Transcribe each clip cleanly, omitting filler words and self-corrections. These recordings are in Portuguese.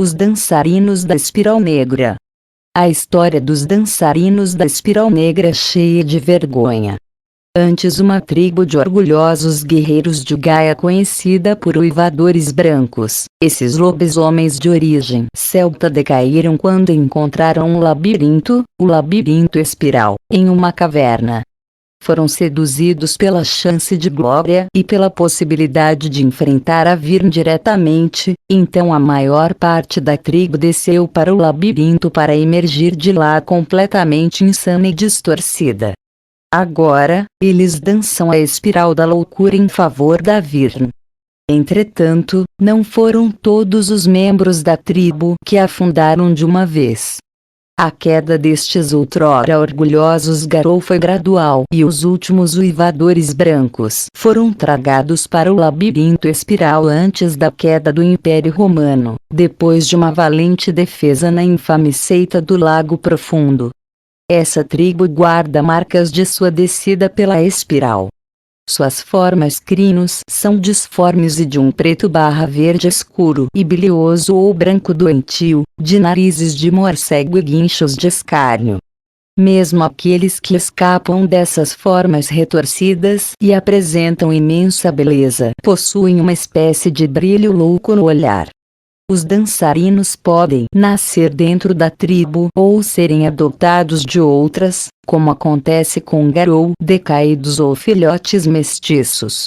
Os dançarinos da Espiral Negra. A história dos dançarinos da Espiral Negra é cheia de vergonha. Antes, uma tribo de orgulhosos guerreiros de Gaia conhecida por uivadores brancos. Esses lobisomens de origem celta decaíram quando encontraram um labirinto, o Labirinto Espiral, em uma caverna. Foram seduzidos pela chance de glória e pela possibilidade de enfrentar a Virn diretamente, então a maior parte da tribo desceu para o labirinto para emergir de lá completamente insana e distorcida. Agora, eles dançam a espiral da loucura em favor da Virn. Entretanto, não foram todos os membros da tribo que afundaram de uma vez. A queda destes outrora orgulhosos Garou foi gradual e os últimos uivadores brancos foram tragados para o labirinto espiral antes da queda do Império Romano, depois de uma valente defesa na infame seita do Lago Profundo. Essa tribo guarda marcas de sua descida pela espiral. Suas formas crinos são disformes e de um preto/verde escuro e bilioso ou branco doentio, de narizes de morcego e guinchos de escárnio. Mesmo aqueles que escapam dessas formas retorcidas e apresentam imensa beleza possuem uma espécie de brilho louco no olhar. Os dançarinos podem nascer dentro da tribo ou serem adotados de outras, como acontece com Garou decaídos ou filhotes mestiços.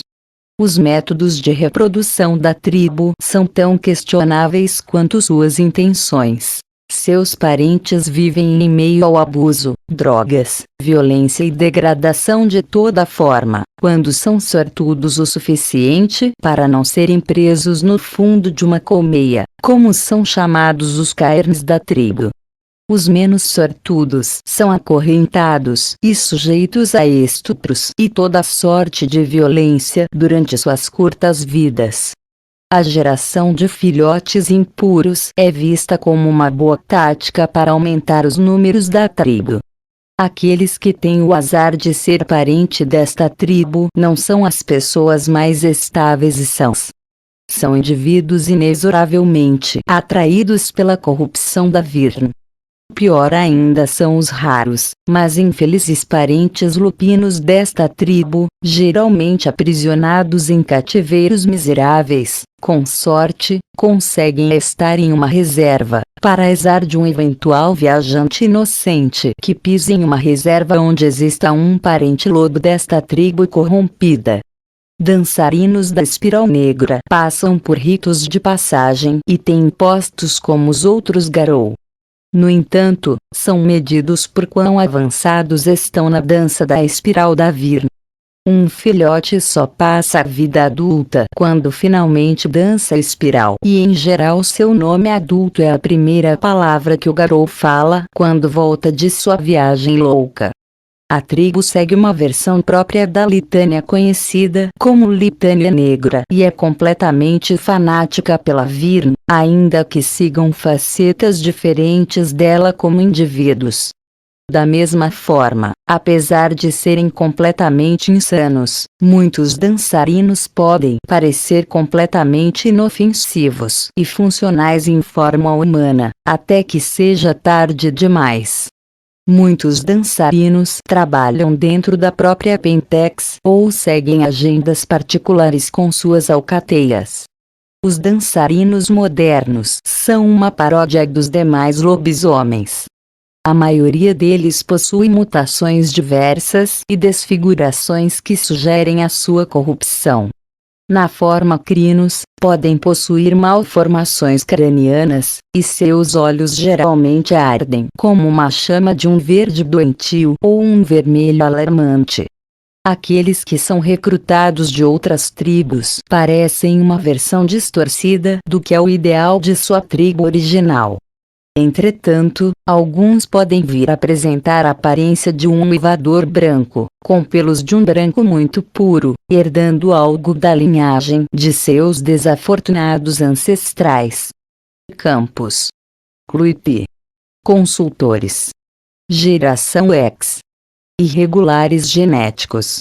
Os métodos de reprodução da tribo são tão questionáveis quanto suas intenções. Seus parentes vivem em meio ao abuso, drogas, violência e degradação de toda forma, quando são sortudos o suficiente para não serem presos no fundo de uma colmeia, como são chamados os cairns da tribo. Os menos sortudos são acorrentados e sujeitos a estupros e toda sorte de violência durante suas curtas vidas. A geração de filhotes impuros é vista como uma boa tática para aumentar os números da tribo. Aqueles que têm o azar de ser parente desta tribo não são as pessoas mais estáveis e sãs. São indivíduos inexoravelmente atraídos pela corrupção da Virn. Pior ainda são os raros, mas infelizes parentes lupinos desta tribo, geralmente aprisionados em cativeiros miseráveis. Com sorte, conseguem estar em uma reserva, para azar de um eventual viajante inocente que pise em uma reserva onde exista um parente lobo desta tribo corrompida. Dançarinos da Espiral Negra passam por ritos de passagem e têm impostos como os outros Garou. No entanto, são medidos por quão avançados estão na dança da espiral da Virn. Um filhote só passa a vida adulta quando finalmente dança a espiral e em geral seu nome adulto é a primeira palavra que o Garou fala quando volta de sua viagem louca. A tribo segue uma versão própria da litânia conhecida como Litânia Negra e é completamente fanática pela Virn, ainda que sigam facetas diferentes dela como indivíduos. Da mesma forma, apesar de serem completamente insanos, muitos dançarinos podem parecer completamente inofensivos e funcionais em forma humana, até que seja tarde demais. Muitos dançarinos trabalham dentro da própria Pentex ou seguem agendas particulares com suas alcateias. Os dançarinos modernos são uma paródia dos demais lobisomens. A maioria deles possui mutações diversas e desfigurações que sugerem a sua corrupção. Na forma crinos, podem possuir malformações cranianas, e seus olhos geralmente ardem como uma chama de um verde doentio ou um vermelho alarmante. Aqueles que são recrutados de outras tribos parecem uma versão distorcida do que é o ideal de sua tribo original. Entretanto, alguns podem vir a apresentar a aparência de um uivador branco, com pelos de um branco muito puro, herdando algo da linhagem de seus desafortunados ancestrais. Campos. Cluip. Consultores. Geração X. Irregulares genéticos.